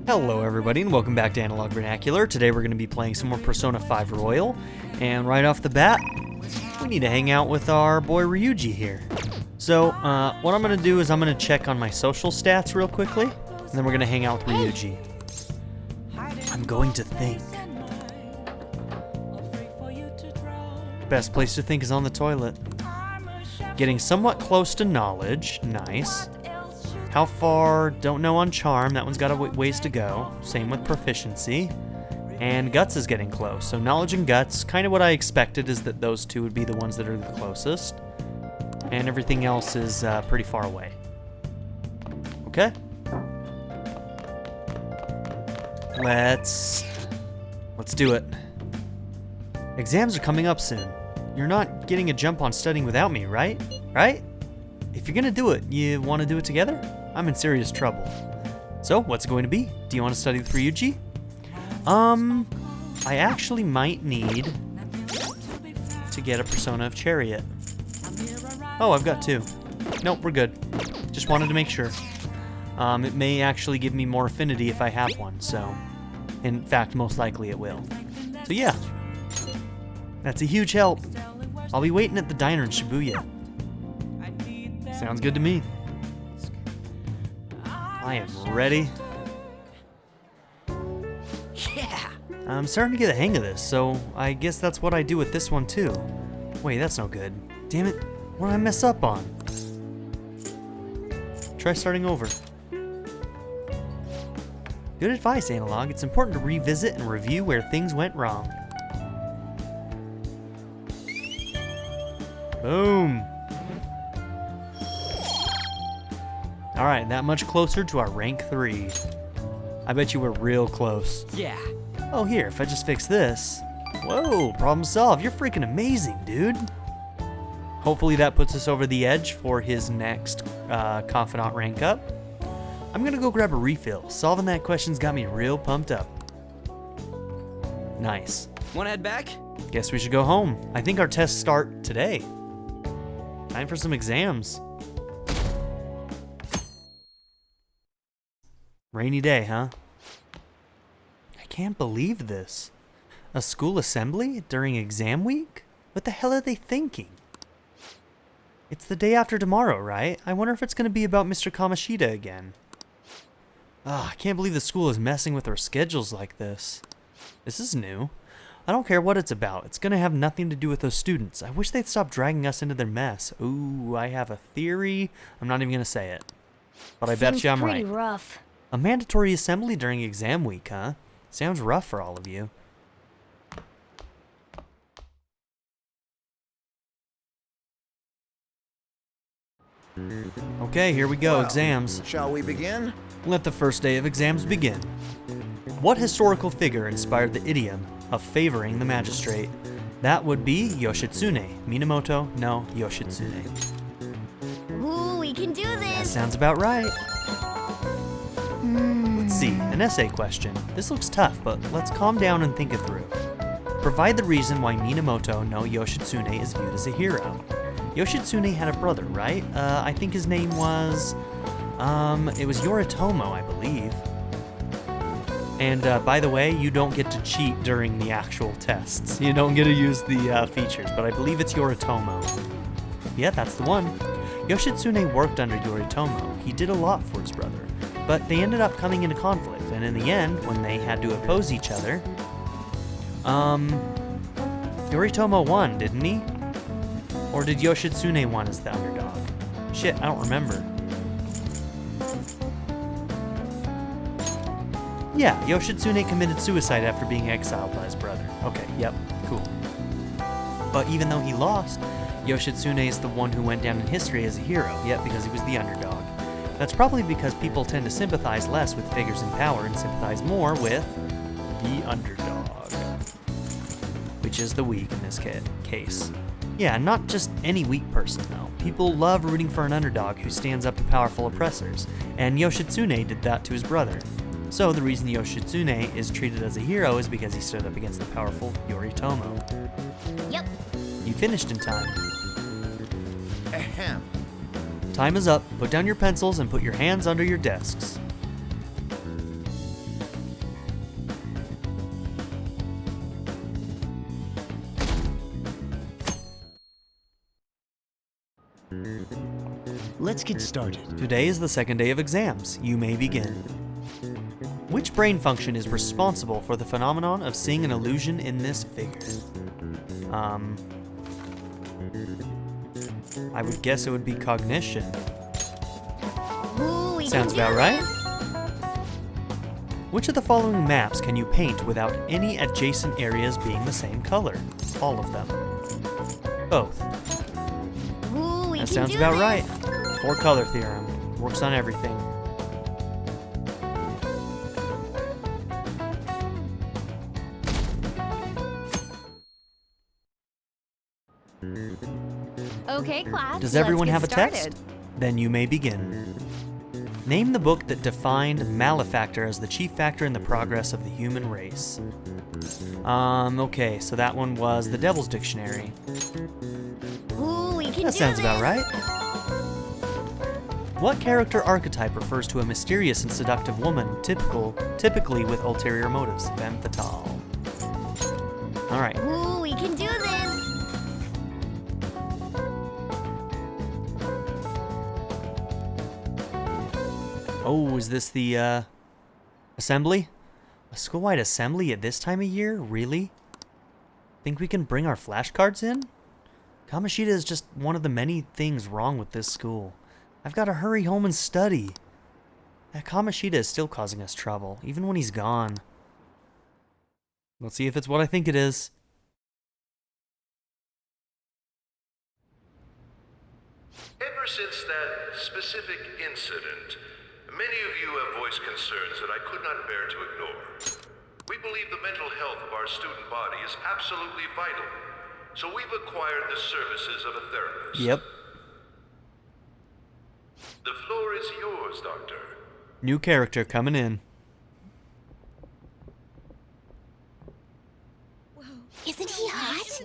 Hello everybody and welcome back to Analog Vernacular. Today we're going to be playing some more Persona 5 Royal, and right off the bat, we need to hang out with our boy Ryuji here. So, what I'm going to do is I'm going to check on my social stats real quickly, and then we're going to hang out with Ryuji. I'm going to think. Best place to think is on the toilet. Getting somewhat close to knowledge, nice. How far? Don't know on charm. That one's got a ways to go. Same with proficiency. And guts is getting close. So knowledge and guts, kind of what I expected is that those two would be the ones that are the closest. And everything else is pretty far away. Okay. Let's do it. Exams are coming up soon. You're not getting a jump on studying without me, right? Right? If you're gonna do it, you want to do it together? I'm in serious trouble. So, what's it going to be? Do you want to study with Ryuji? I actually might need to get a Persona of Chariot. Oh, I've got two. Nope, we're good. Just wanted to make sure. It may actually give me more affinity if I have one, so... In fact, most likely it will. So yeah. That's a huge help. I'll be waiting at the diner in Shibuya. Sounds good to me. I am ready. Yeah. I'm starting to get the hang of this, so I guess that's what I do with this one too. Wait, that's no good. Damn it, what did I mess up on? Try starting over. Good advice, Analog. It's important to revisit and review where things went wrong. Boom. Alright, that much closer to our rank 3. I bet you we're real close. Yeah. Oh, here, if I just fix this. Whoa, problem solved. You're freaking amazing, dude. Hopefully that puts us over the edge for his next confidant rank up. I'm gonna go grab a refill. Solving that question's got me real pumped up. Nice. Wanna head back? Guess we should go home. I think our tests start today. Time for some exams. Rainy day, huh? I can't believe this. A school assembly during exam week? What the hell are they thinking? It's the day after tomorrow, right? I wonder if it's going to be about Mr. Kamashita again. I can't believe the school is messing with our schedules like this. This is new. I don't care what it's about. It's going to have nothing to do with those students. I wish they'd stop dragging us into their mess. Ooh, I have a theory. I'm not even going to say it. But I bet you I'm right. Rough. A mandatory assembly during exam week, huh? Sounds rough for all of you. Okay, here we go, exams. Shall we begin? Let the first day of exams begin. What historical figure inspired the idiom of favoring the magistrate? That would be Yoshitsune. Minamoto, no, Yoshitsune. Ooh, we can do this! That sounds about right. Let's see, an essay question. This looks tough, but let's calm down and think it through. Provide the reason why Minamoto no Yoshitsune is viewed as a hero. Yoshitsune had a brother, right? I think his name was... it was Yoritomo, I believe. And by the way, you don't get to cheat during the actual tests. You don't get to use the features, but I believe it's Yoritomo. Yeah, that's the one. Yoshitsune worked under Yoritomo. He did a lot for his brother. But they ended up coming into conflict, and in the end, when they had to oppose each other, Yoritomo won, didn't he? Or did Yoshitsune won as the underdog? Shit, I don't remember. Yeah, Yoshitsune committed suicide after being exiled by his brother. Okay, yep, cool. But even though he lost, Yoshitsune is the one who went down in history as a hero, yet because he was the underdog. That's probably because people tend to sympathize less with figures in power and sympathize more with the underdog. Which is the weak in this case. Yeah, not just any weak person though. People love rooting for an underdog who stands up to powerful oppressors, and Yoshitsune did that to his brother. So the reason Yoshitsune is treated as a hero is because he stood up against the powerful Yoritomo. Yep. You finished in time. Ahem. Time is up. Put down your pencils and put your hands under your desks. Let's get started. Today is the second day of exams. You may begin. Which brain function is responsible for the phenomenon of seeing an illusion in this figure? I would guess it would be cognition. Ooh, we Sounds can do about right. this. Which of the following maps can you paint without any adjacent areas being the same color? All of them. Both. Ooh, we That can sounds do about this. right. Four-color theorem. Works on everything. Okay, class. Does let's everyone get have a started. text? Then you may begin. Name the book that defined malefactor as the chief factor in the progress of the human race. Okay, so that one was The Devil's Dictionary. Ooh, we can do That sounds about this. right. What character archetype refers to a mysterious and seductive woman, typically with ulterior motives? Femme fatale. Alright. Ooh, we can do this. Oh, is this the, assembly? A school-wide assembly at this time of year? Really? Think we can bring our flashcards in? Kamoshida is just one of the many things wrong with this school. I've got to hurry home and study. That Kamoshida is still causing us trouble, even when he's gone. Let's see if it's what I think it is. Ever since that specific incident, many of you have voiced concerns that I could not bear to ignore. We believe the mental health of our student body is absolutely vital, so we've acquired the services of a therapist. Yep. The floor is yours, Doctor. New character coming in. Isn't he hot?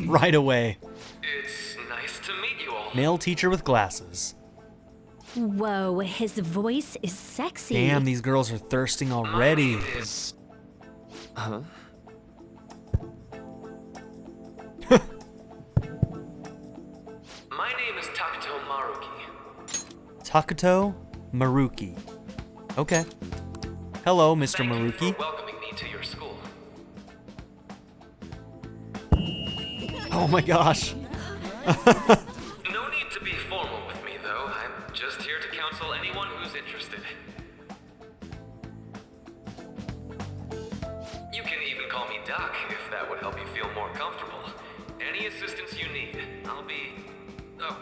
Right away. It's nice to meet you all. Male teacher with glasses. Whoa, his voice is sexy. Damn, these girls are thirsting already. Is... Huh? My name is Takuto Maruki. Takuto Maruki. Okay. Hello, Mr. Thank you Maruki. for welcoming me to your school. Oh my gosh. No need to be formal with me, though. I'm just here to counsel anyone who's interested. You can even call me Doc if that would help you feel more comfortable. Any assistance you need, I'll be... Oh.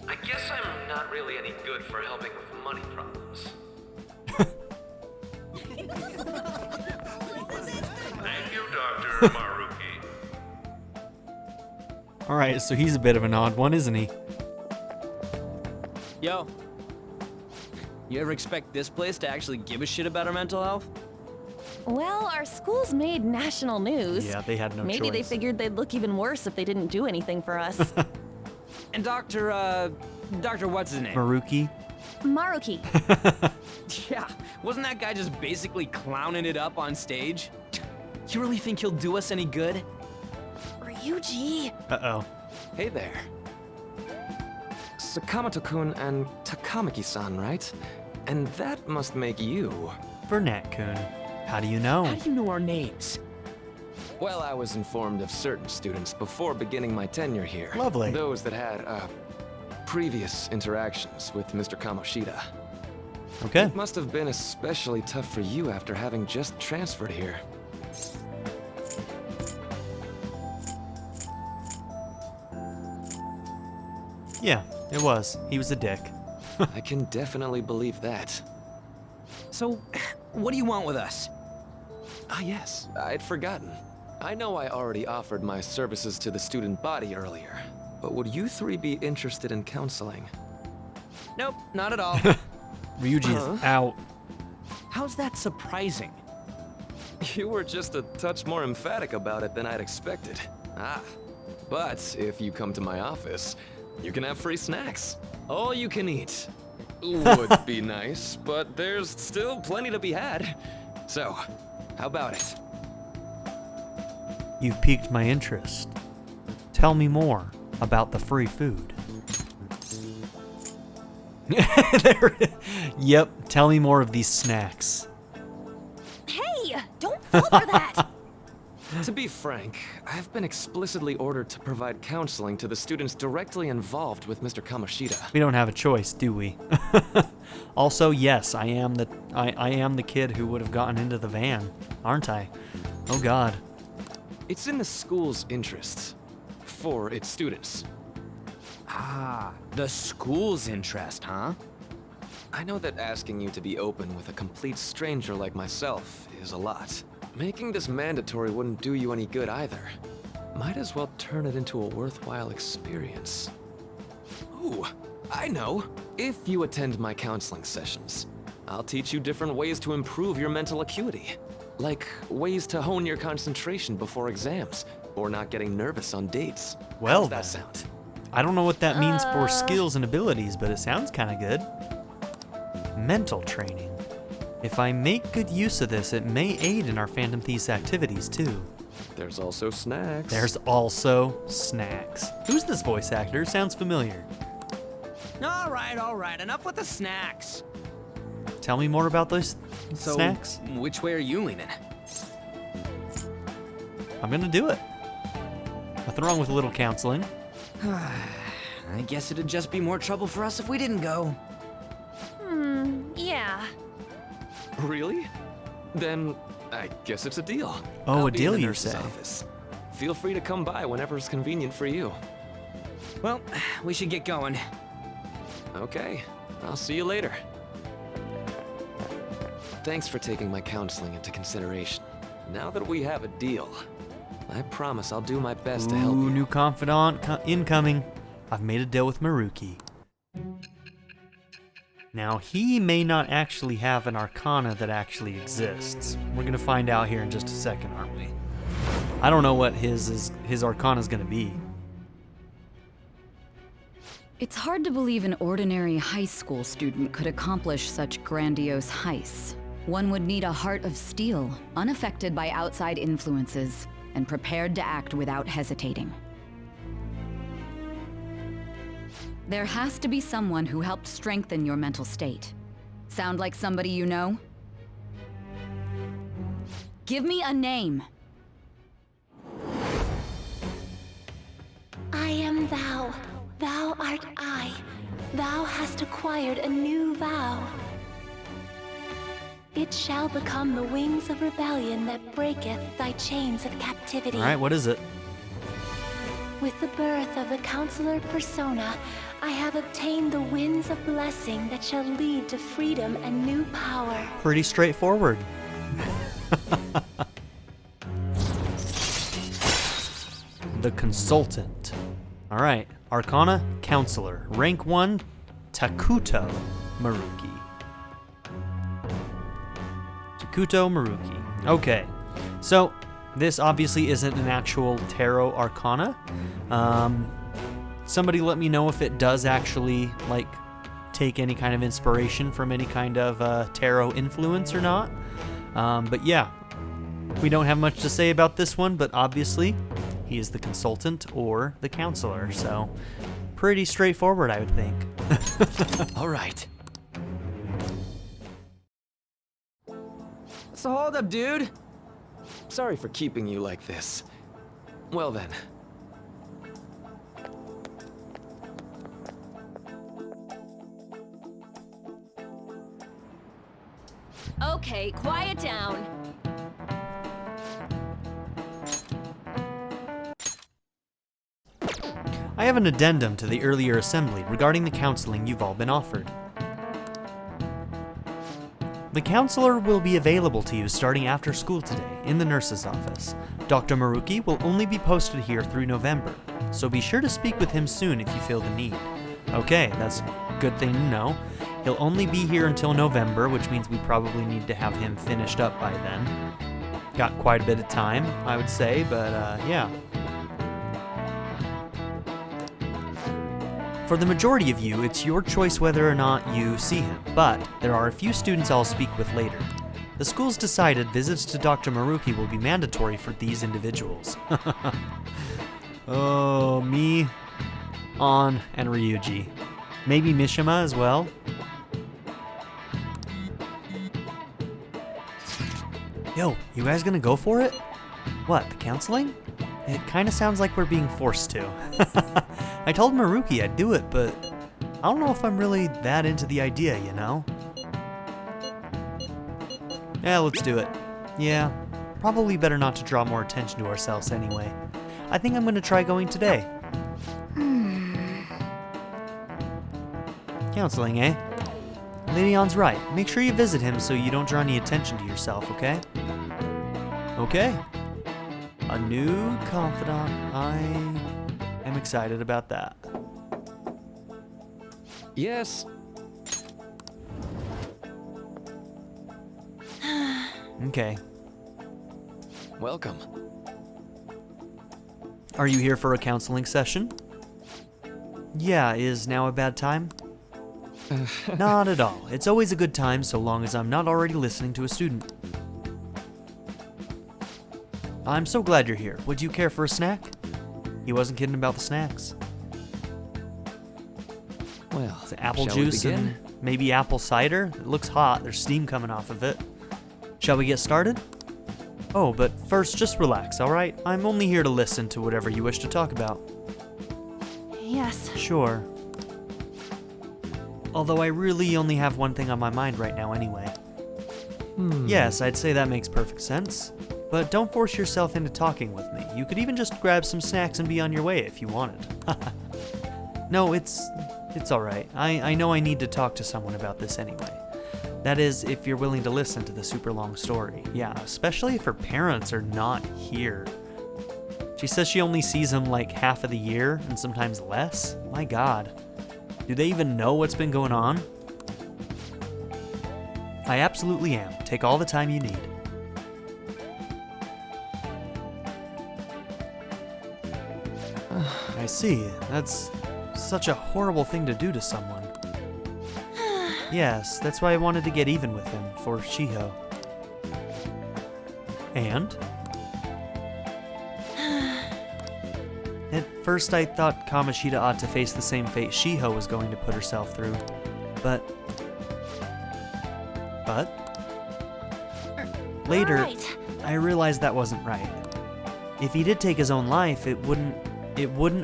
I guess I'm not really any good for helping with money problems. Thank you, Dr. Maruki. Alright, so he's a bit of an odd one, isn't he? Yo. You ever expect this place to actually give a shit about our mental health? Well, our school's made national news. Yeah, they had no Maybe they choice. figured they'd look even worse if they didn't do anything for us. And Dr. what's his name? Maruki. Maruki. Yeah, wasn't that guy just basically clowning it up on stage? You really think he'll do us any good? Ryuji. Uh-oh. Hey there. Sakamoto-kun and Takamaki-san, right? And that must make you. Burnett-kun. How do you know? How do you know our names? Well, I was informed of certain students before beginning my tenure here. Lovely. Those that had, previous interactions with Mr. Kamoshida. Okay. It must have been especially tough for you after having just transferred here. Yeah, it was. He was a dick. I can definitely believe that. So, what do you want with us? Ah, yes, I'd forgotten. I know I already offered my services to the student body earlier, but would you three be interested in counseling? Nope, not at all. Ryuji is out. How's that surprising? You were just a touch more emphatic about it than I'd expected. Ah, but if you come to my office, you can have free snacks. All you can eat. Would be nice, but there's still plenty to be had. So, how about it? You've piqued my interest. Tell me more about the free food. Yep, tell me more of these snacks. Hey, don't fall for that. To be frank, I've been explicitly ordered to provide counseling to the students directly involved with Mr. Kamoshida. We don't have a choice, do we? Also, yes, I am the kid who would have gotten into the van, aren't I? Oh God. It's in the school's interests. For its students. Ah, the school's interest, huh? I know that asking you to be open with a complete stranger like myself is a lot. Making this mandatory wouldn't do you any good either. Might as well turn it into a worthwhile experience. Ooh, I know. If you attend my counseling sessions, I'll teach you different ways to improve your mental acuity. Like ways to hone your concentration before exams, or not getting nervous on dates. Well, How's that sound? I don't know what that means for skills and abilities, but it sounds kind of good. Mental training. If I make good use of this, it may aid in our Phantom Thieves activities too. There's also snacks. There's also snacks. Who's this voice actor? Sounds familiar. All right, enough with the snacks. Tell me more about those So, snacks. which way are you leaning? I'm gonna do it. Nothing wrong with a little counseling. I guess it'd just be more trouble for us if we didn't go. Yeah. Really? Then I guess it's a deal. Oh, I'll a be deal, in the you nurse's say? office. Feel free to come by whenever it's convenient for you. Well, we should get going. Okay, I'll see you later. Thanks for taking my counseling into consideration. Now that we have a deal, I promise I'll do my best to help Ooh, you. new confidant incoming. I've made a deal with Maruki. Now, he may not actually have an arcana that actually exists. We're gonna find out here in just a second, aren't we? I don't know what his arcana is gonna be. It's hard to believe an ordinary high school student could accomplish such grandiose heists. One would need a heart of steel, unaffected by outside influences, and prepared to act without hesitating. There has to be someone who helped strengthen your mental state. Sound like somebody you know? Give me a name. I am thou. Thou art I. Thou hast acquired a new vow. It shall become the wings of rebellion that breaketh thy chains of captivity. All right, what is it? With the birth of the Counselor Persona, I have obtained the winds of blessing that shall lead to freedom and new power. Pretty straightforward. The Consultant. All right, Arcana, Counselor. Rank 1, Takuto Maruki. Takuto Maruki. Okay, so this obviously isn't an actual tarot arcana. Somebody let me know if it does actually, like, take any kind of inspiration from any kind of tarot influence or not. But yeah, we don't have much to say about this one, but obviously he is the consultant or the counselor, so pretty straightforward, I would think. All right. What's the holdup, dude? Sorry for keeping you like this. Well then. Okay, quiet down. I have an addendum to the earlier assembly regarding the counseling you've all been offered. The counselor will be available to you starting after school today in the nurse's office. Dr. Maruki will only be posted here through November, so be sure to speak with him soon if you feel the need. Okay, that's a good thing to know. He'll only be here until November, which means we probably need to have him finished up by then. Got quite a bit of time, I would say, but yeah. For the majority of you, it's your choice whether or not you see him, but there are a few students I'll speak with later. The school's decided visits to Dr. Maruki will be mandatory for these individuals. Oh, me, On, and Ryuji. Maybe Mishima as well? Yo, you guys gonna go for it? What, the counseling? It kinda sounds like we're being forced to. I told Maruki I'd do it, but I don't know if I'm really that into the idea, you know? Yeah, let's do it. Yeah, probably better not to draw more attention to ourselves anyway. I think I'm gonna try going today. Counseling, eh? Lady On's right. Make sure you visit him so you don't draw any attention to yourself, okay? Okay. A new confidant. I am excited about that. Yes. Okay. Welcome. Are you here for a counseling session? Yeah, is now a bad time? Not at all. It's always a good time so long as I'm not already listening to a student. I'm so glad you're here. Would you care for a snack? He wasn't kidding about the snacks. Well, It's apple shall we juice begin? and maybe apple cider. It looks hot. There's steam coming off of it. Shall we get started? Oh, but first, just relax, alright? I'm only here to listen to whatever you wish to talk about. Yes. Sure. Although I really only have one thing on my mind right now anyway. Yes, I'd say that makes perfect sense. But don't force yourself into talking with me. You could even just grab some snacks and be on your way if you wanted. No, it's alright. I know I need to talk to someone about this anyway. That is, if you're willing to listen to the super long story. Yeah, especially if her parents are not here. She says she only sees them like half of the year and sometimes less. My god. Do they even know what's been going on? I absolutely am. Take all the time you need. I see. That's such a horrible thing to do to someone. Yes, that's why I wanted to get even with him, for Shiho. And? At first I thought Kamoshida ought to face the same fate Shiho was going to put herself through. But? Later, Right. I realized that wasn't right. If he did take his own life, it wouldn't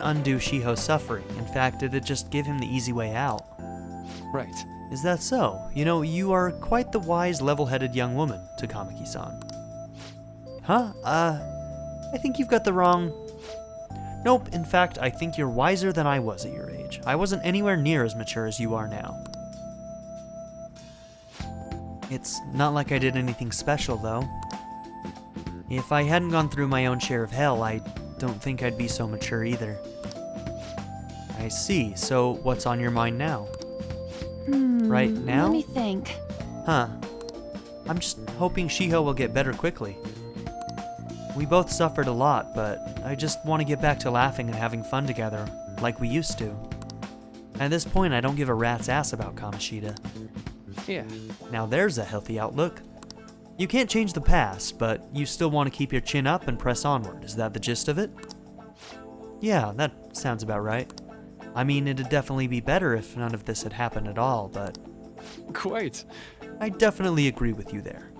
undo Shiho's suffering. In fact, it'd just give him the easy way out. Right. Is that so? You know, you are quite the wise, level-headed young woman, Takamaki-san. Huh? I think you've got the wrong... Nope, in fact, I think you're wiser than I was at your age. I wasn't anywhere near as mature as you are now. It's not like I did anything special, though. If I hadn't gone through my own share of hell, I don't think I'd be so mature either. I see, so what's on your mind now? Right now? Let me think. Huh. I'm just hoping Shiho will get better quickly. We both suffered a lot, but I just want to get back to laughing and having fun together, like we used to. At this point, I don't give a rat's ass about Kamoshida. Yeah. Now there's a healthy outlook. You can't change the past, but you still want to keep your chin up and press onward. Is that the gist of it? Yeah, that sounds about right. I mean, it'd definitely be better if none of this had happened at all, but... Quite. I definitely agree with you there.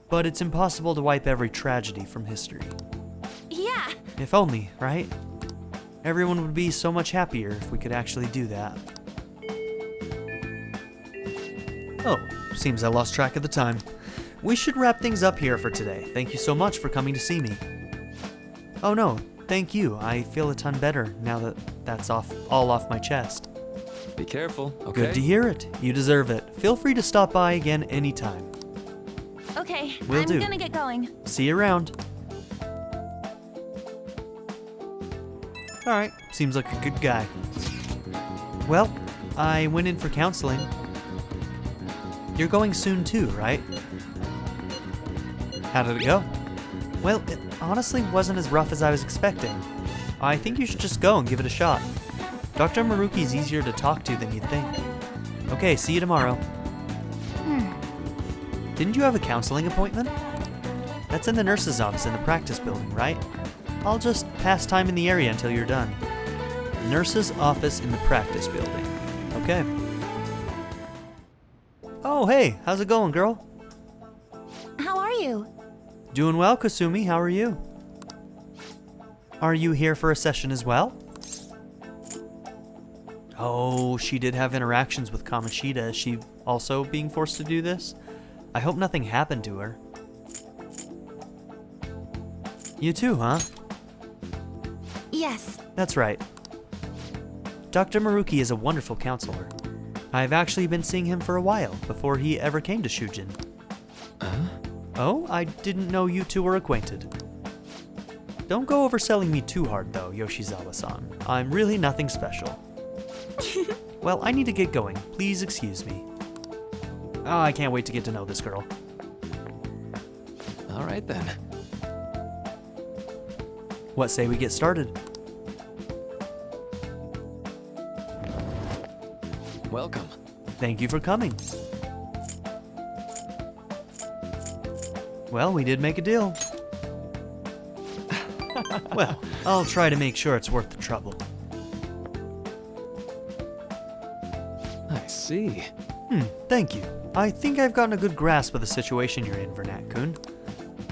But it's impossible to wipe every tragedy from history. Yeah. If only, right? Everyone would be so much happier if we could actually do that. Oh, seems I lost track of the time. We should wrap things up here for today. Thank you so much for coming to see me. Oh no, thank you. I feel a ton better now that that's all off my chest. Be careful, okay? Good to hear it. You deserve it. Feel free to stop by again anytime. Okay, Will I'm do. gonna get going. See you around. Alright, seems like a good guy. Well, I went in for counseling. You're going soon too, right? How did it go? Well, it honestly wasn't as rough as I was expecting. I think you should just go and give it a shot. Dr. Maruki's easier to talk to than you'd think. Okay, see you tomorrow. Didn't you have a counseling appointment? That's in the nurse's office in the practice building, right? I'll just pass time in the area until you're done. Nurse's office in the practice building. Okay. Oh, hey, how's it going, girl? How are you? Doing well, Kasumi. How are you? Are you here for a session as well? Oh, she did have interactions with Kamoshida. Is she also being forced to do this? I hope nothing happened to her. You too, huh? Yes. That's right. Dr. Maruki is a wonderful counselor. I've actually been seeing him for a while, before he ever came to Shujin. Oh, I didn't know you two were acquainted. Don't go overselling me too hard though, Yoshizawa-san. I'm really nothing special. Well, I need to get going. Please excuse me. Oh, I can't wait to get to know this girl. All right then. What say we get started? Welcome. Thank you for coming. Well, we did make a deal. Well, I'll try to make sure it's worth the trouble. I see. Thank you. I think I've gotten a good grasp of the situation you're in, Vernat-kun.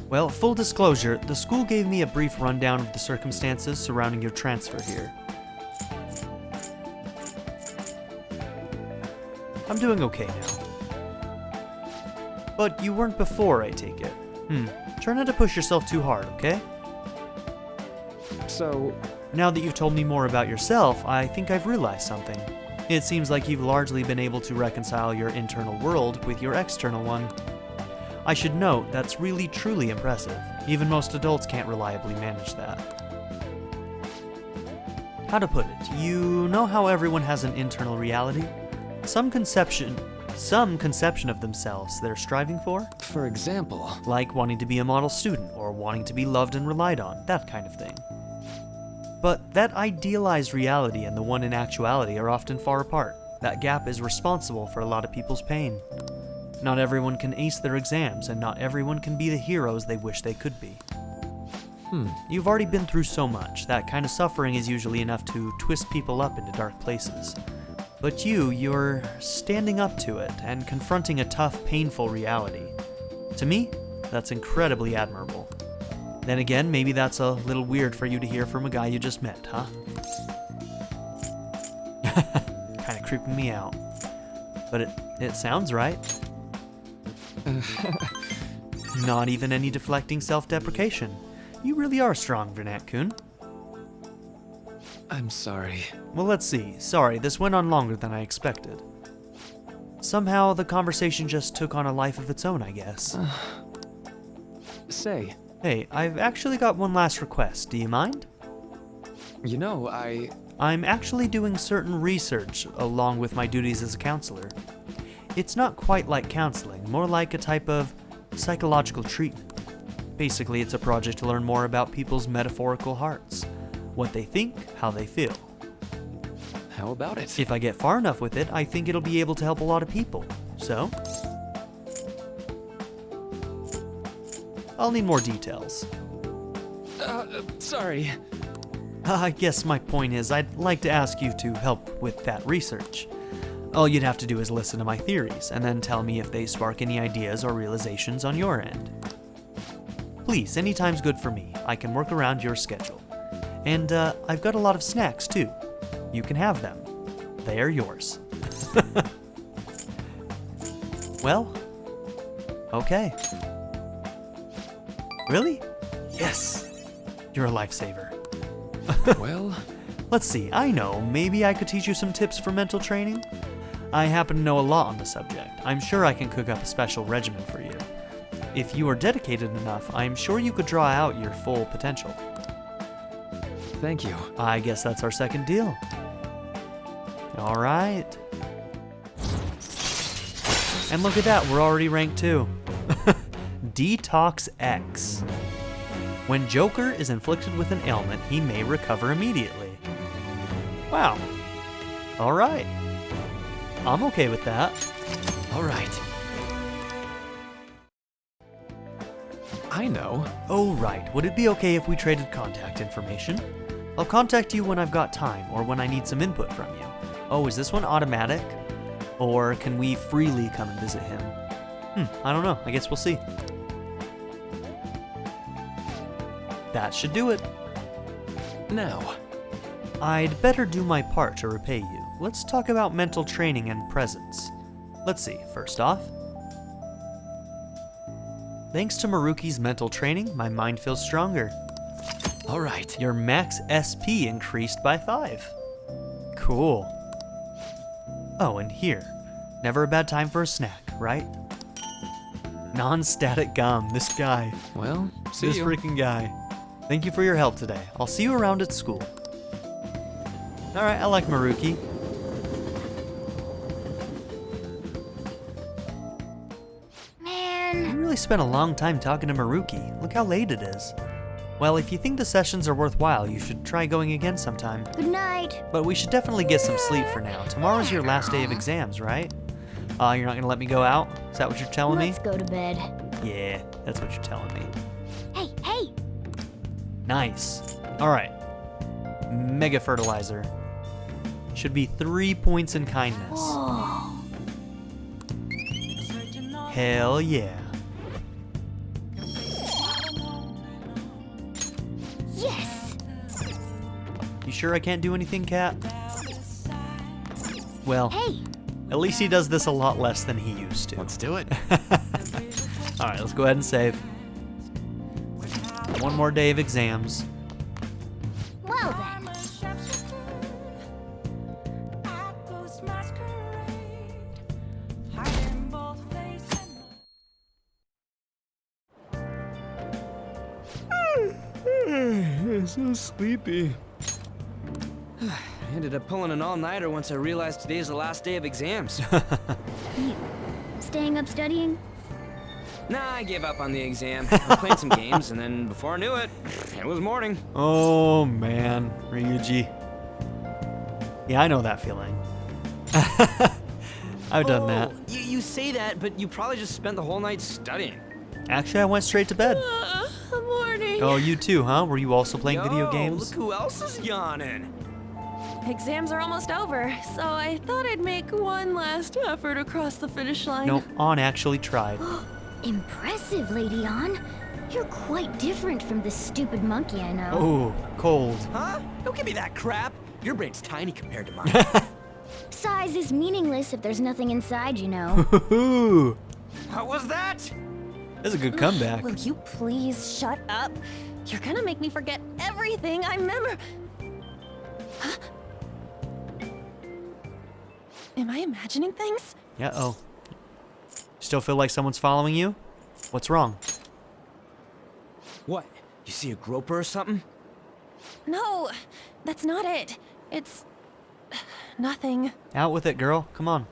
Well, full disclosure, the school gave me a brief rundown of the circumstances surrounding your transfer here. I'm doing okay now. But you weren't before, I take it. Try not to push yourself too hard, okay? So, Now that you've told me more about yourself, I think I've realized something. It seems like you've largely been able to reconcile your internal world with your external one. I should note, that's really truly impressive. Even most adults can't reliably manage that. How to put it, you know how everyone has an internal reality? Some conception of themselves they're striving for? for example, Like wanting to be a model student, or wanting to be loved and relied on, that kind of thing. But that idealized reality and the one in actuality are often far apart. That gap is responsible for a lot of people's pain. Not everyone can ace their exams, and not everyone can be the heroes they wish they could be. You've already been through so much. That kind of suffering is usually enough to twist people up into dark places. But you're standing up to it and confronting a tough, painful reality. To me, that's incredibly admirable. Then again, maybe that's a little weird for you to hear from a guy you just met, huh? Kinda creeping me out. But it sounds right. Not even any deflecting self-deprecation. You really are strong, Vernat-kun. I'm sorry. Well, let's see. Sorry, this went on longer than I expected. Somehow, the conversation just took on a life of its own, I guess. Say, Hey, I've actually got one last request. Do you mind? you know, I'm actually doing certain research along with my duties as a counselor. It's not quite like counseling, more like a type of psychological treatment. Basically, it's a project to learn more about people's metaphorical hearts. What they think, how they feel. How about it? If I get far enough with it, I think it'll be able to help a lot of people. So, I'll need more details. Sorry. I guess my point is I'd like to ask you to help with that research. All you'd have to do is listen to my theories, and then tell me if they spark any ideas or realizations on your end. Please, anytime's good for me. I can work around your schedule. And I've got a lot of snacks, too. You can have them. They are yours. Well, okay. Really? Yes. You're a lifesaver. Well, Let's see, I know, maybe I could teach you some tips for mental training? I happen to know a lot on the subject. I'm sure I can cook up a special regimen for you. If you are dedicated enough, I'm sure you could draw out your full potential. thank you. I guess that's our second deal. All right. And look at that, we're already ranked 2. Detox X. When Joker is inflicted with an ailment, he may recover immediately. Wow. All right. I'm okay with that. All right. I know. Oh, right. Would it be okay if we traded contact information? I'll contact you when I've got time, or when I need some input from you. Oh, is this one automatic? Or can we freely come and visit him? I don't know. I guess we'll see. That should do it. Now, I'd better do my part to repay you. Let's talk about mental training and presence. Let's see, first off. Thanks to Maruki's mental training, my mind feels stronger. all right. Your max SP increased by 5. Cool. Oh, and here. Never a bad time for a snack, right? Non-static gum, this guy. Well, see This you. freaking guy. Thank you for your help today. I'll see you around at school. Alright, I like Maruki. Man. You really spent a long time talking to Maruki. Look how late it is. Well, if you think the sessions are worthwhile, you should try going again sometime. Good night. But we should definitely get some sleep for now. Tomorrow's your last day of exams, right? You're not gonna let me go out? Is that what you're telling me? Let's go to bed. Yeah, that's what you're telling me. Hey, hey. Nice. Alright. Mega fertilizer. Should be 3 points in kindness. Oh. Hell yeah. Yes. You sure I can't do anything, Cat? Well, Hey. at least he does this a lot less than he used to. Let's do it. Alright, let's go ahead and save. One more day of exams. Well then. So sleepy. I ended up pulling an all-nighter once I realized today's the last day of exams. Staying up studying? Nah, I gave up on the exam. I played some games, and then before I knew it, it was morning. Oh man, Ryuji. Yeah, I know that feeling. I've done that. You say that, but you probably just spent the whole night studying. Actually, I went straight to bed. Morning. Oh, you too, huh? Were you also playing video Yo, games? Look who else is yawning. Exams are almost over, so I thought I'd make one last effort across the finish line. Nope, On actually tried. Impressive, Lady An. You're quite different from this stupid monkey I know. Oh, cold. Huh? Don't give me that crap. Your brain's tiny compared to mine. Size is meaningless if there's nothing inside, you know. Ooh, What was that? that's a good comeback. Will you please shut up? You're gonna make me forget everything I remember. Huh? Am I imagining things? Yeah, oh. Still feel like someone's following you? What's wrong? What? You see a groper or something? No, that's not it. It's nothing. Out with it, girl. Come on.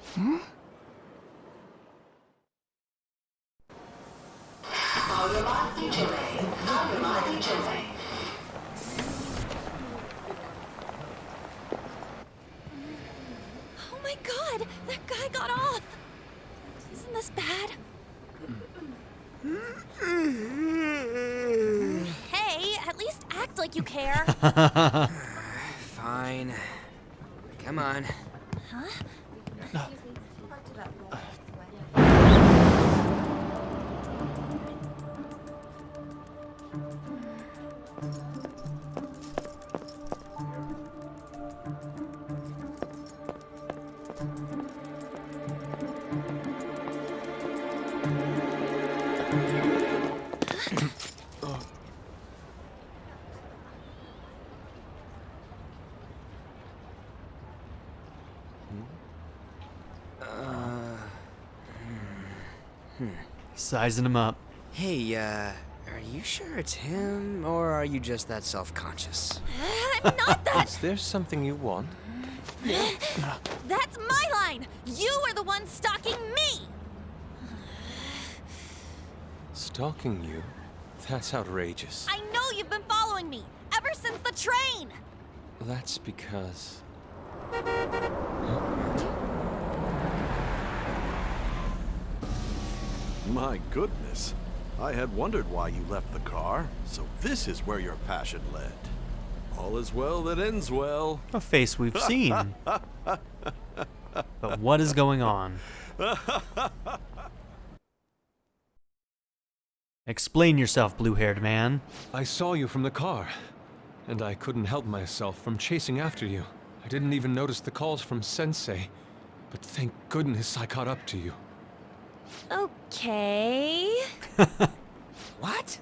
Oh my god, that guy got off. Isn't this bad? Hey, at least act like you care. Fine. Come on. Sizing him up. Hey, are you sure it's him, or are you just that self-conscious? I'm not that. Is there something you want? That's my line. You are the one stalking me. Stalking you? That's outrageous. I know you've been following me ever since the train. That's because... My goodness. I had wondered why you left the car, so this is where your passion led. All is well that ends well. A face we've seen. But what is going on? Explain yourself, blue-haired man. I saw you from the car, and I couldn't help myself from chasing after you. I didn't even notice the calls from Sensei, but thank goodness I caught up to you. Okay. What?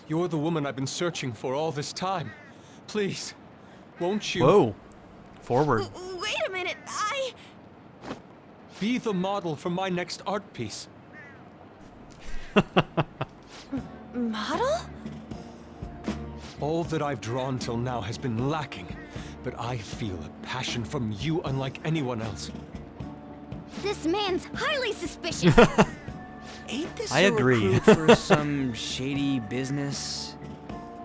You're the woman I've been searching for all this time. Please, won't you? Whoa. Forward. Wait a minute, Be the model for my next art piece. Model? All that I've drawn till now has been lacking, but I feel a passion from you unlike anyone else. This man's highly suspicious. Ain't this I a agree. recruit for some shady business?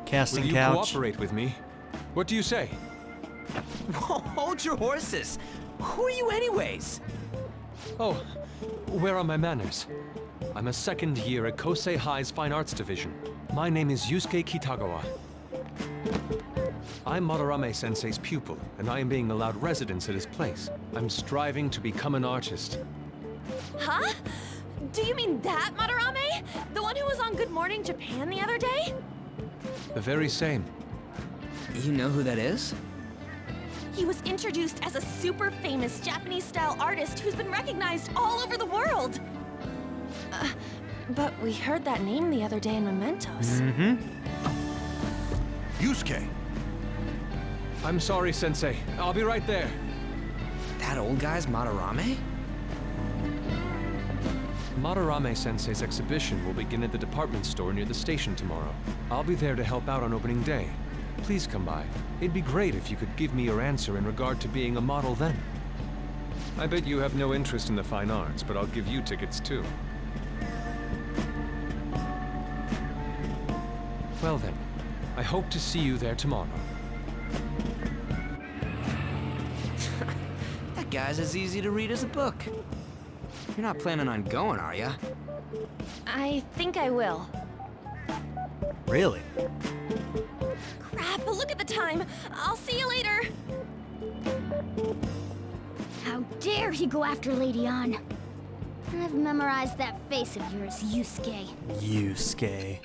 Casting Will you couch. cooperate with me? What do you say? Whoa, hold your horses. Who are you anyways? Oh, where are my manners? I'm a second year at Kosei High's Fine Arts Division. My name is Yusuke Kitagawa. I'm Madarame Sensei's pupil, and I am being allowed residence at his place. I'm striving to become an artist. Huh? Do you mean that Madarame? The one who was on Good Morning Japan the other day? The very same. You know who that is? He was introduced as a super famous Japanese-style artist who's been recognized all over the world. But we heard that name the other day in Mementos. Mm-hmm. Yusuke! I'm sorry, Sensei. I'll be right there. That old guy's Madarame? Madarame Sensei's exhibition will begin at the department store near the station tomorrow. I'll be there to help out on opening day. Please come by. It'd be great if you could give me your answer in regard to being a model then. I bet you have no interest in the fine arts, but I'll give you tickets too. Well then, I hope to see you there tomorrow. That guy's as easy to read as a book. You're not planning on going, are ya? I think I will. Really? Crap, look at the time. I'll see you later. How dare he go after Lady Ann? I've memorized that face of yours, Yusuke. Yusuke.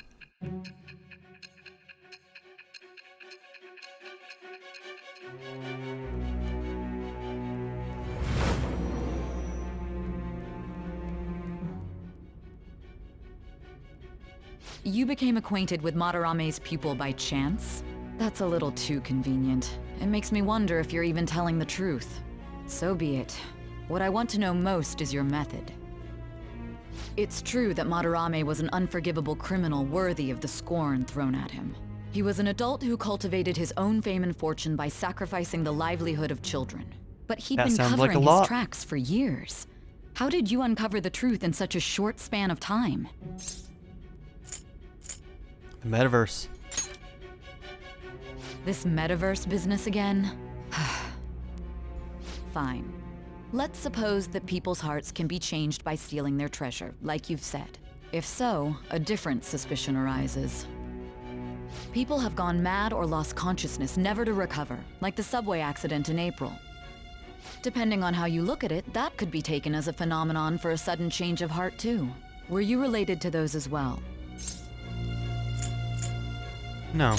You became acquainted with Madarame's pupil by chance? That's a little too convenient. It makes me wonder if you're even telling the truth. So be it. What I want to know most is your method. It's true that Madarame was an unforgivable criminal worthy of the scorn thrown at him. He was an adult who cultivated his own fame and fortune by sacrificing the livelihood of children. But he'd That been sounds like covering a lot. his tracks for years. How did you uncover the truth in such a short span of time? The metaverse. This metaverse business again? Fine. Let's suppose that people's hearts can be changed by stealing their treasure, like you've said. If so, a different suspicion arises. People have gone mad or lost consciousness, never to recover, like the subway accident in April. Depending on how you look at it, that could be taken as a phenomenon for a sudden change of heart too. Were you related to those as well? No.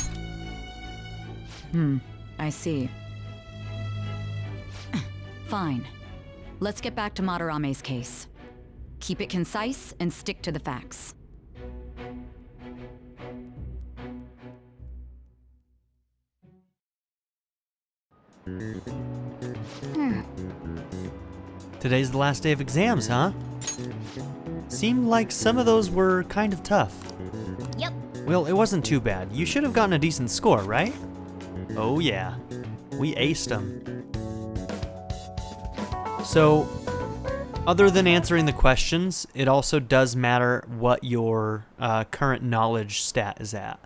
I see. Fine. Let's get back to Madarame's case. Keep it concise and stick to the facts. Today's the last day of exams, huh? Seemed like some of those were kind of tough. Yep. Well, it wasn't too bad. You should have gotten a decent score, right? Oh yeah. We aced them. So, other than answering the questions, it also does matter what your current knowledge stat is at.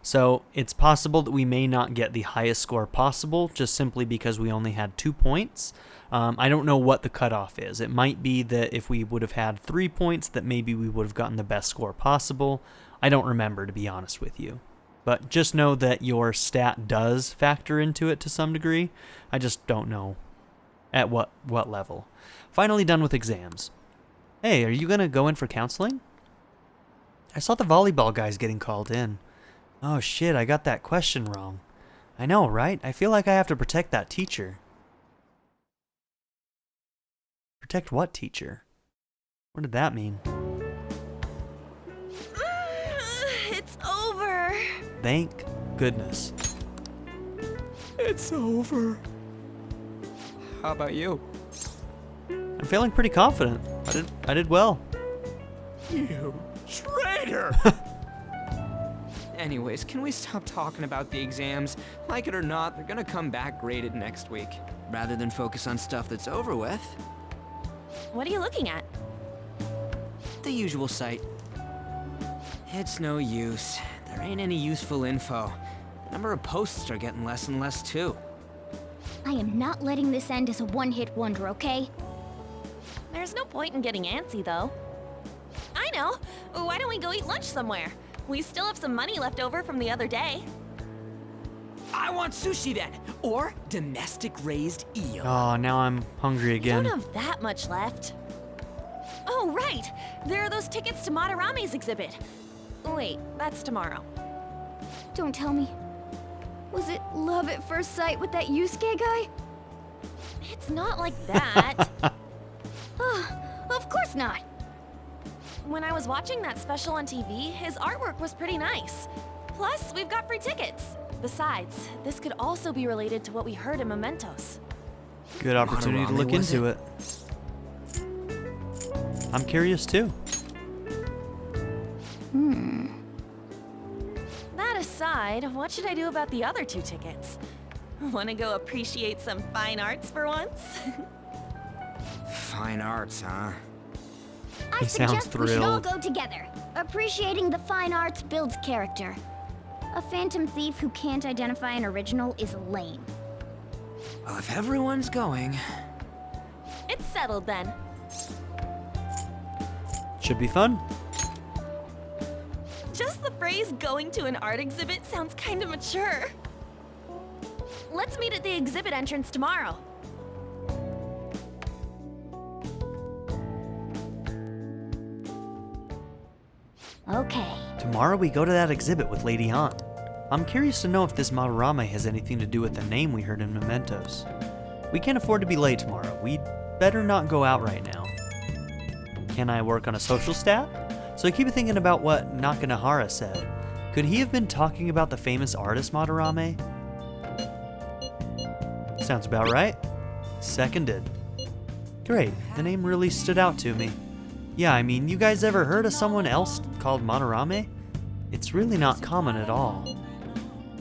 So, it's possible that we may not get the highest score possible, just simply because we only had 2 points. I don't know what the cutoff is. It might be that if we would have had 3 points, that maybe we would have gotten the best score possible. I don't remember, to be honest with you. But just know that your stat does factor into it to some degree. I just don't know at what level. Finally done with exams. Hey, are you going to go in for counseling? I saw the volleyball guys getting called in. Oh shit, I got that question wrong. I know, right? I feel like I have to protect that teacher. Protect what teacher? What did that mean? It's over. Thank goodness. It's over. How about you? I'm feeling pretty confident. I did well. You traitor! Anyways, can we stop talking about the exams? Like it or not, they're gonna come back graded next week. Rather than focus on stuff that's over with. What are you looking at? The usual site. It's no use. There ain't any useful info. The number of posts are getting less and less too. I am not letting this end as a one-hit wonder, okay? There's no point in getting antsy, though. I know. Why don't we go eat lunch somewhere? We still have some money left over from the other day. I want sushi then, or domestic-raised eel. Oh, now I'm hungry We again. don't have that much left. Oh, right. There are those tickets to Madarame's exhibit. Wait, that's tomorrow. Don't tell me. Was it love at first sight with that Yusuke guy? It's not like that. Of course not. When I was watching that special on TV, his artwork was pretty nice. Plus, we've got free tickets. Besides, this could also be related to what we heard in Mementos. Good opportunity to look was into it. I'm curious too. That aside, what should I do about the other 2 tickets? Want to go appreciate some fine arts for once? Fine arts, huh? I He sounds suggest we should all thrilled. go together. Appreciating the fine arts builds character. A phantom thief who can't identify an original is lame. Well, if everyone's going... It's settled then. Should be fun. Just the phrase going to an art exhibit sounds kind of mature. Let's meet at the exhibit entrance tomorrow. Okay. Tomorrow we go to that exhibit with Lady Han. I'm curious to know if this Madarame has anything to do with the name we heard in Mementos. We can't afford to be late tomorrow. We'd better not go out right now. Can I work on a social stat? So I keep thinking about what Nakanahara said. Could he have been talking about the famous artist Madarame? Sounds about right. Seconded. Great, the name really stood out to me. Yeah, I mean, you guys ever heard of someone else called Madarame? It's really not common at all.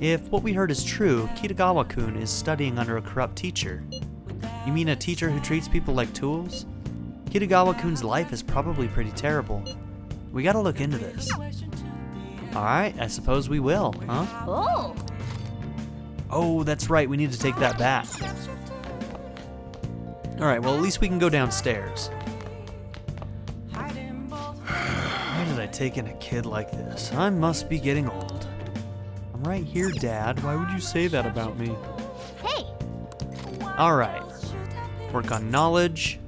If what we heard is true, Kitagawa-kun is studying under a corrupt teacher. You mean a teacher who treats people like tools? Kitagawa-kun's life is probably pretty terrible. We gotta look into this. Alright, I suppose we will, huh? Oh! Oh, that's right, we need to take that back. Alright, well at least we can go downstairs. Why did I take in a kid like this? I must be getting old. I'm right here, Dad. Why would you say that about me? Hey! Alright. Work on knowledge.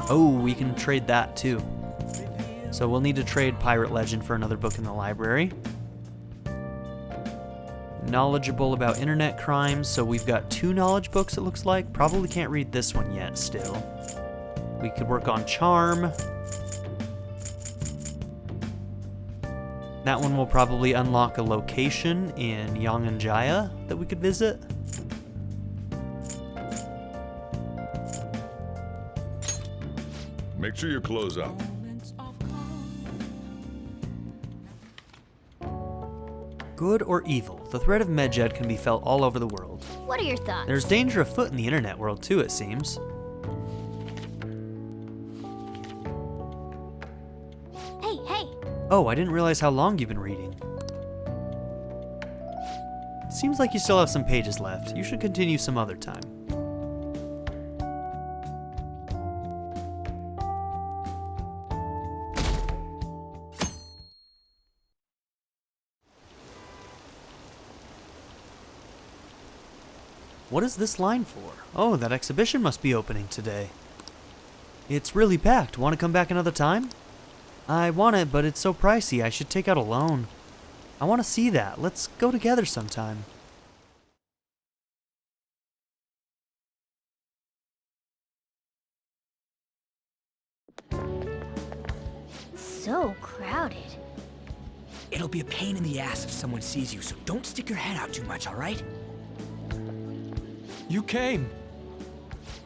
Oh, we can trade that too. So we'll need to trade Pirate Legend for another book in the library. Knowledgeable about internet crimes, so we've got 2 knowledge books it looks like. Probably can't read this one yet still. We could work on charm. That one will probably unlock a location in Yanganjaya that we could visit. Make sure you close up. Good or evil, the threat of Medjed can be felt all over the world. What are your thoughts? There's danger afoot in the internet world too, it seems. Hey, hey! Oh, I didn't realize how long you've been reading. Seems like you still have some pages left. You should continue some other time. What is this line for? Oh, that exhibition must be opening today. It's really packed. Want to come back another time? I want it, but it's so pricey. I should take out a loan. I want to see that. Let's go together sometime. So crowded. It'll be a pain in the ass if someone sees you, so don't stick your head out too much, all right? You came.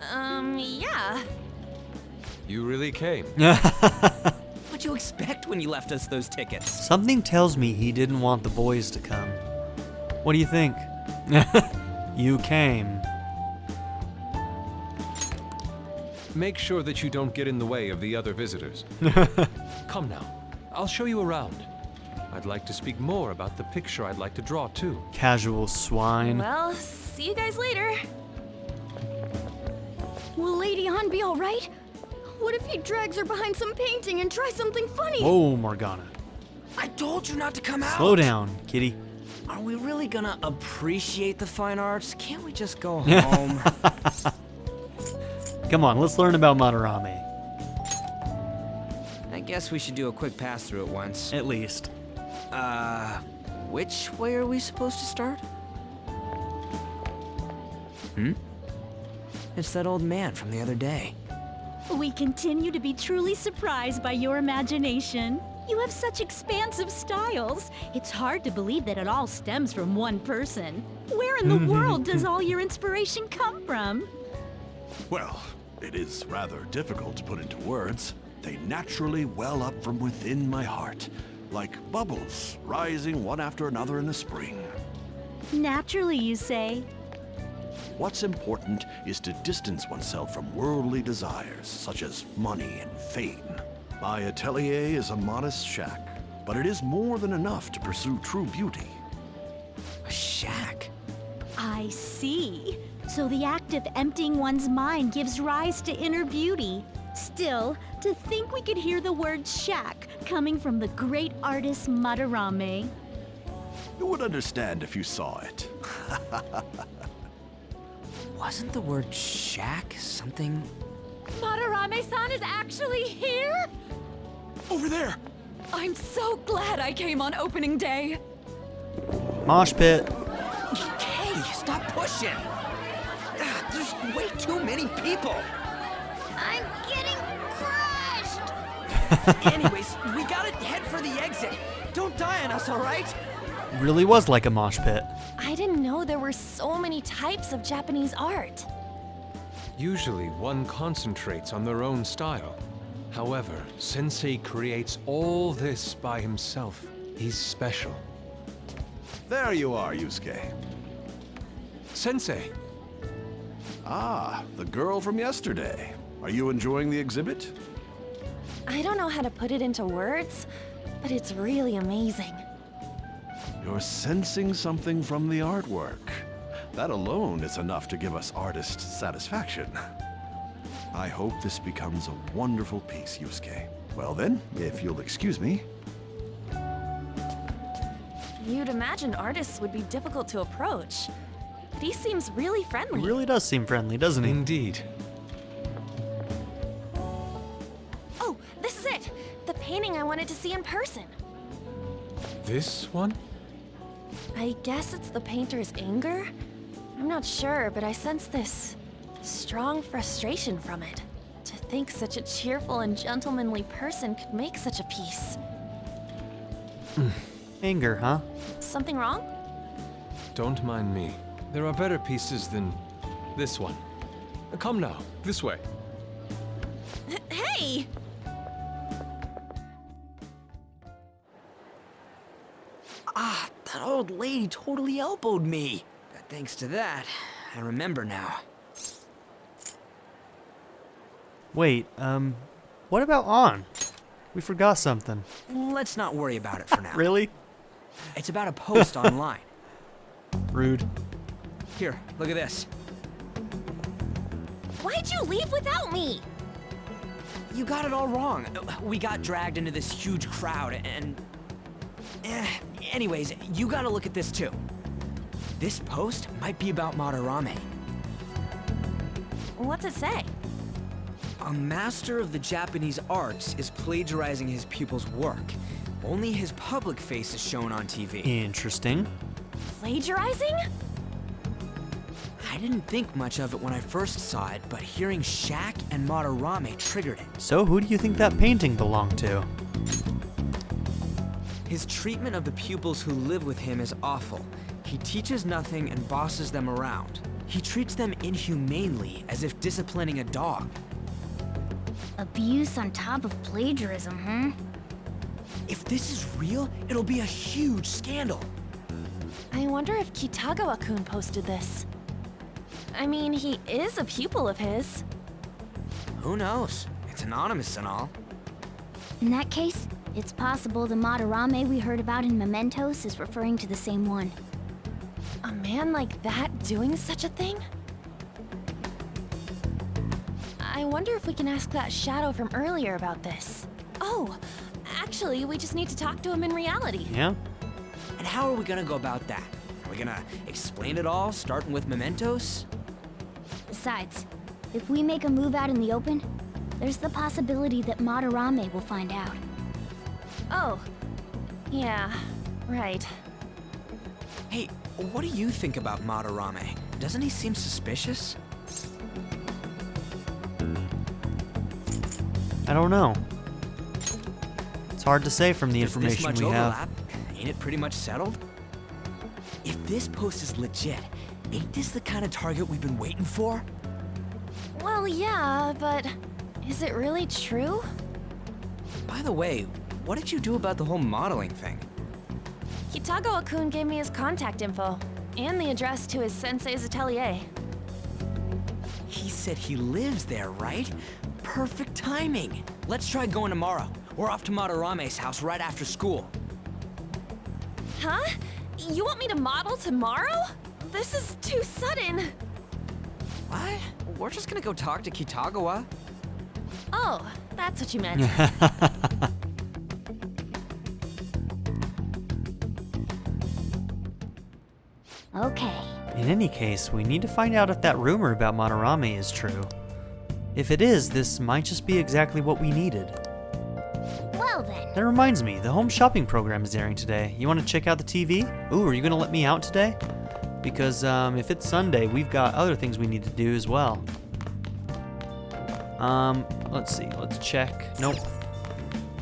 Yeah. You really came. What'd you expect when you left us those tickets? Something tells me he didn't want the boys to come. What do you think? You came. Make sure that you don't get in the way of the other visitors. Come now. I'll show you around. I'd like to speak more about the picture I'd like to draw, too. Casual swine. Well, see you guys later. Will Lady Han be alright? What if he drags her behind some painting and tries something funny? Whoa, Morgana. I told you not to come out! Slow down, kitty. Are we really gonna appreciate the fine arts? Can't we just go home? Come on, let's learn about Madarame. I guess we should do a quick pass-through at once. At least. Which way are we supposed to start? It's that old man from the other day. We continue to be truly surprised by your imagination. You have such expansive styles. It's hard to believe that it all stems from one person. Where in the world does all your inspiration come from? Well, it is rather difficult to put into words. They naturally well up from within my heart, like bubbles rising one after another in the spring. Naturally, you say. What's important is to distance oneself from worldly desires, such as money and fame. My atelier is a modest shack, but it is more than enough to pursue true beauty. A shack? I see. So the act of emptying one's mind gives rise to inner beauty. Still, to think we could hear the word shack coming from the great artist Madarame. You would understand if you saw it. Wasn't the word shack something? Madarame-san is actually here? Over there! I'm so glad I came on opening day. Mosh pit. Hey, stop pushing! There's way too many people! I'm getting crushed! Anyways, we gotta head for the exit. Don't die on us, all right? Really was like a mosh pit. I didn't know there were so many types of Japanese art. Usually, one concentrates on their own style. However, Sensei creates all this by himself. He's special. There you are, Yusuke. Sensei! Ah, the girl from yesterday. Are you enjoying the exhibit? I don't know how to put it into words, but it's really amazing. You're sensing something from the artwork. That alone is enough to give us artist satisfaction. I hope this becomes a wonderful piece, Yusuke. Well then, if you'll excuse me. You'd imagine artists would be difficult to approach, but he seems really friendly. He really does seem friendly, doesn't he? Indeed. Oh, this is it! The painting I wanted to see in person. This one? I guess it's the painter's anger? I'm not sure, but I sense this strong frustration from it. To think such a cheerful and gentlemanly person could make such a piece. Anger, huh? Something wrong? Don't mind me. There are better pieces than this one. Come now, this way. Hey! Ah, that old lady totally elbowed me. But thanks to that, I remember now. Wait, what about On? We forgot something. Let's not worry about it for now. Really? It's about a post online. Rude. Here, look at this. Why'd you leave without me? You got it all wrong. We got dragged into this huge crowd and... anyways, you gotta look at this too. This post might be about Madarame. What's it say? A master of the Japanese arts is plagiarizing his pupil's work. Only his public face is shown on TV. Interesting. Plagiarizing? I didn't think much of it when I first saw it, but hearing Shaq and Madarame triggered it. So who do you think that painting belonged to? His treatment of the pupils who live with him is awful. He teaches nothing and bosses them around. He treats them inhumanely, as if disciplining a dog. Abuse on top of plagiarism, huh? If this is real, it'll be a huge scandal. I wonder if Kitagawa-kun posted this. I mean, he is a pupil of his. Who knows? It's anonymous and all. In that case, it's possible the Madarame we heard about in Mementos is referring to the same one. A man like that doing such a thing? I wonder if we can ask that shadow from earlier about this. Oh, actually, we just need to talk to him in reality. Yeah? And how are we gonna go about that? Are we gonna explain it all, starting with Mementos? Besides, if we make a move out in the open, there's the possibility that Madarame will find out. Oh, yeah, right. Hey, what do you think about Madarame? Doesn't he seem suspicious? I don't know. It's hard to say from the There's information this much we overlap. have. Ain't it pretty much settled? If this post is legit, ain't this the kind of target we've been waiting for? Well, yeah, but is it really true? By the way, what did you do about the whole modeling thing? Kitagawa-kun gave me his contact info, and the address to his sensei's atelier. He said he lives there, right? Perfect timing. Let's try going tomorrow. We're off to Madarame's house right after school. Huh? You want me to model tomorrow? This is too sudden. What? We're just gonna go talk to Kitagawa. Oh, that's what you meant. Okay. In any case, we need to find out if that rumor about Madarame is true. If it is, this might just be exactly what we needed. Well then. That reminds me, the home shopping program is airing today. You want to check out the TV? Ooh, are you going to let me out today? Because if it's Sunday, we've got other things we need to do as well. Let's see, let's check. Nope.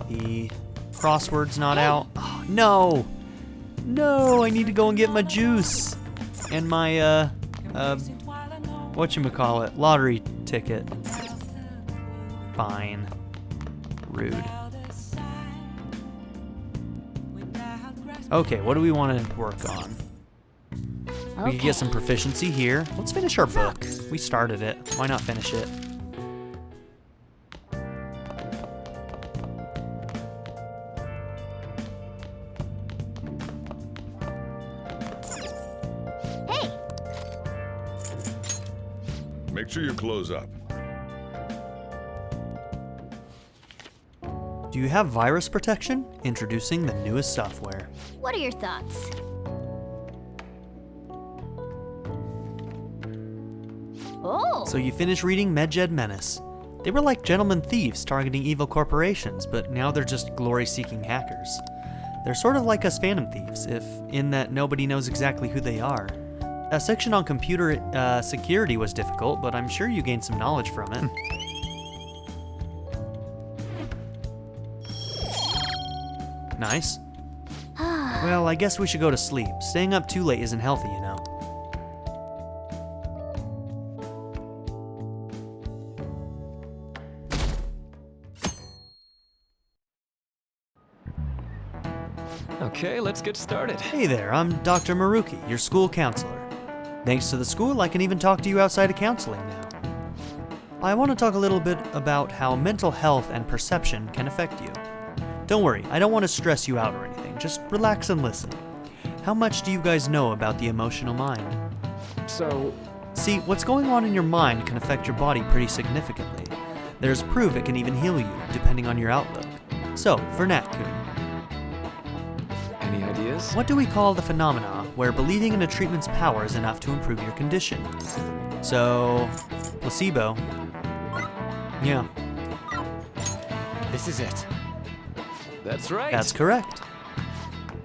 The crossword's not out. Oh, no! No, I need to go and get my juice. And my, whatchamacallit, lottery ticket. Fine. Rude. Okay, what do we want to work on? We could get some proficiency here. Let's finish our book. We started it. Why not finish it? Hey! Make sure you close up. Do you have virus protection? Introducing the newest software. What are your thoughts? Oh! So you finished reading Medjed Menace. They were like gentlemen thieves targeting evil corporations, but now they're just glory-seeking hackers. They're sort of like us Phantom Thieves, if in that nobody knows exactly who they are. A section on computer security was difficult, but I'm sure you gained some knowledge from it. Nice. Well, I guess we should go to sleep. Staying up too late isn't healthy, you know. Okay, let's get started. Hey there, I'm Dr. Maruki, your school counselor. Thanks to the school, I can even talk to you outside of counseling now. I want to talk a little bit about how mental health and perception can affect you. Don't worry, I don't want to stress you out or anything, just relax and listen. How much do you guys know about the emotional mind? See, what's going on in your mind can affect your body pretty significantly. There's proof it can even heal you, depending on your outlook. So, for Nat-kun, Any ideas? what do we call the phenomena where believing in a treatment's power is enough to improve your condition? So, placebo. Yeah, This is it. That's right. that's correct.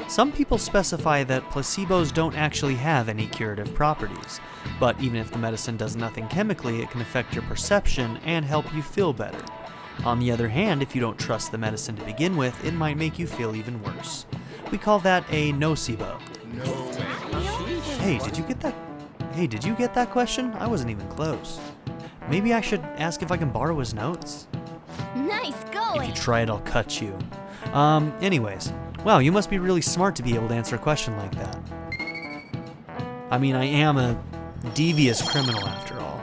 Some people specify that placebos don't actually have any curative properties, but even if the medicine does nothing chemically, it can affect your perception and help you feel better. On the other hand, if you don't trust the medicine to begin with, it might make you feel even worse. We call that a nocebo. Hey, did you get that? Hey, did you get that question? I wasn't even close. Maybe I should ask if I can borrow his notes? Nice If going. you try it, I'll cut you. Anyways. Wow, you must be really smart to be able to answer a question like that. I mean, I am a devious criminal after all.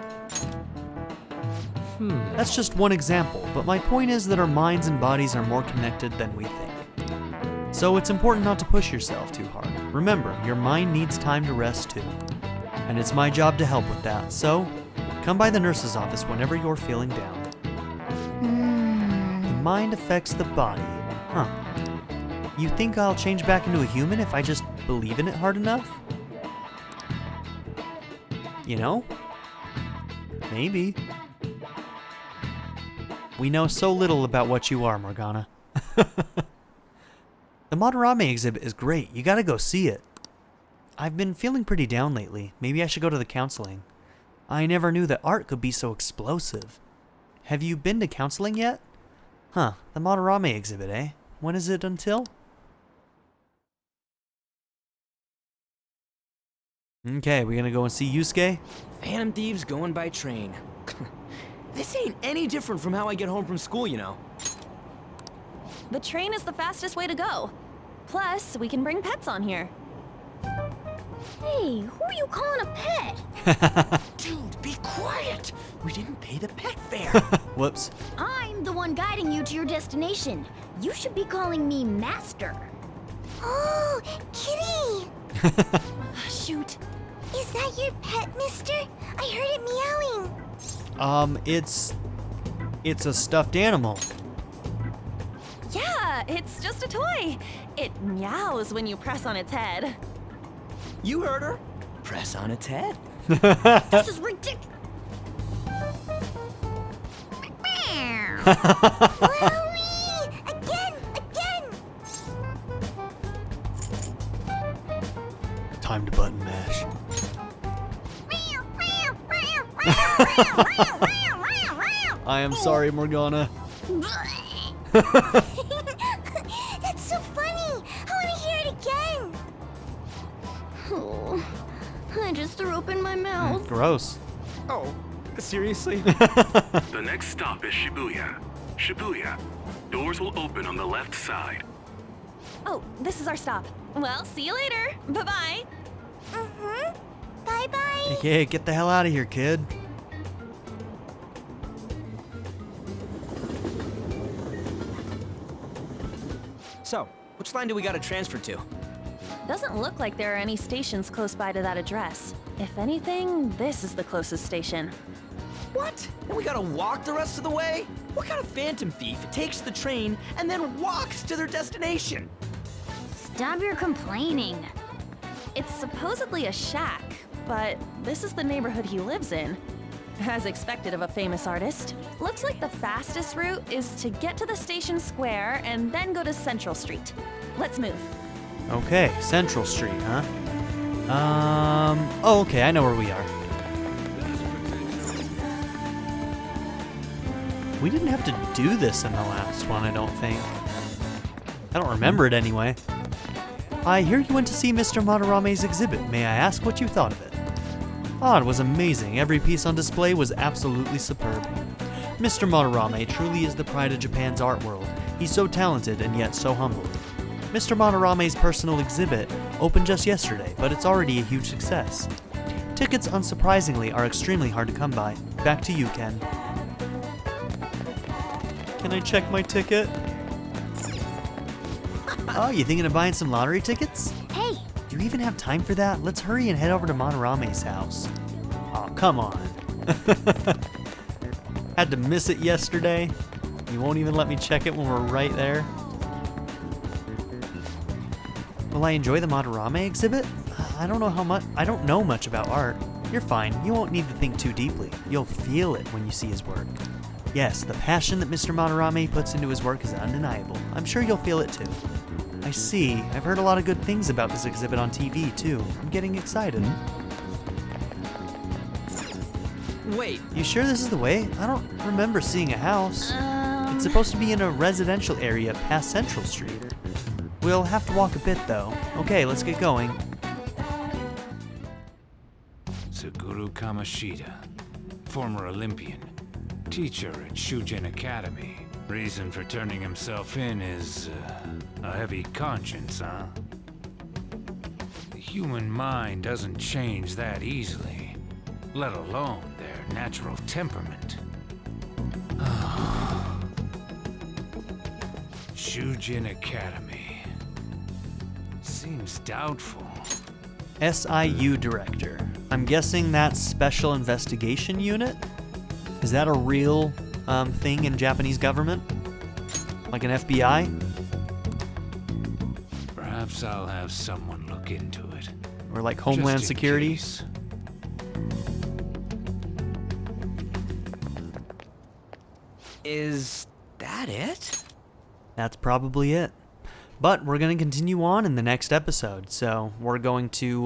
That's just one example, but my point is that our minds and bodies are more connected than we think. So it's important not to push yourself too hard. Remember, your mind needs time to rest too. And it's my job to help with that, so come by the nurse's office whenever you're feeling down. The mind affects the body. Huh. You think I'll change back into a human if I just believe in it hard enough? You know? Maybe. We know so little about what you are, Morgana. The Madarame exhibit is great. You gotta go see it. I've been feeling pretty down lately. Maybe I should go to the counseling. I never knew that art could be so explosive. Have you been to counseling yet? Huh, the Madarame exhibit, eh? When is it until? Okay, we gonna go and see Yusuke? Phantom Thieves going by train. This ain't any different from how I get home from school, you know. The train is the fastest way to go. Plus, we can bring pets on here. Hey, who are you calling a pet? Dude, be quiet! We didn't pay the pet fare. Whoops. I'm the one guiding you to your destination. You should be calling me Master. Oh, Kitty! Shoot. Is that your pet, mister? I heard it meowing. It's a stuffed animal. Yeah, it's just a toy. It meows when you press on its head. You heard her. Press on its head. This is ridiculous. Wowie! Again! Time to button mash. I am sorry, Morgana. That's so funny. I want to hear it again. Oh, I just threw up in my mouth. Gross. Oh, seriously? The next stop is Shibuya. Shibuya. Doors will open on the left side. Oh, this is our stop. Well, see you later. Bye-bye. Bye-bye. Okay, get the hell out of here, kid. So, which line do we gotta transfer to? Doesn't look like there are any stations close by to that address. If anything, this is the closest station. What? And we gotta walk the rest of the way? What kind of phantom thief takes the train and then walks to their destination? Stop your complaining. It's supposedly a shack, but this is the neighborhood he lives in. As expected of a famous artist. Looks like the fastest route is to get to the station square and then go to Central Street. Let's move. Okay, Central Street, huh? Oh, okay, I know where we are. We didn't have to do this in the last one, I don't think. I don't remember it anyway. I hear you went to see Mr. Madarame's exhibit. May I ask what you thought of it? Oh, it was amazing. Every piece on display was absolutely superb. Mr. Madarame truly is the pride of Japan's art world. He's so talented and yet so humble. Mr. Madarame's personal exhibit opened just yesterday, but it's already a huge success. Tickets, unsurprisingly, are extremely hard to come by. Back to you, Ken. Can I check my ticket? Oh, you thinking of buying some lottery tickets? Hey, Do you even have time for that? Let's hurry and head over to Madarame's house. Oh, come on. Had to miss it yesterday. You won't even let me check it when we're right there. Will I enjoy the Madarame exhibit? I don't know much about art. You're fine. You won't need to think too deeply. You'll feel it when you see his work. Yes, the passion that Mr. Madarame puts into his work is undeniable. I'm sure you'll feel it too. I see. I've heard a lot of good things about this exhibit on TV, too. I'm getting excited. Wait. You sure this is the way? I don't remember seeing a house. It's supposed to be in a residential area past Central Street. We'll have to walk a bit, though. Okay, let's get going. Suguru Kamoshida, former Olympian, teacher at Shujin Academy. Reason for turning himself in is a heavy conscience, huh? The human mind doesn't change that easily, let alone their natural temperament. Shujin Academy. Seems doubtful. SIU Director. I'm guessing that's Special Investigation Unit? Is that a real thing in Japanese government? Like an FBI? Perhaps I'll have someone look into it. Or like Homeland Just in Security? case. Is that it? That's probably it. But we're going to continue on in the next episode, so we're going to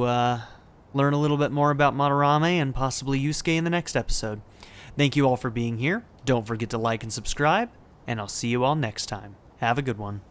learn a little bit more about Madarame and possibly Yusuke in the next episode. Thank you all for being here. Don't forget to like and subscribe, and I'll see you all next time. Have a good one.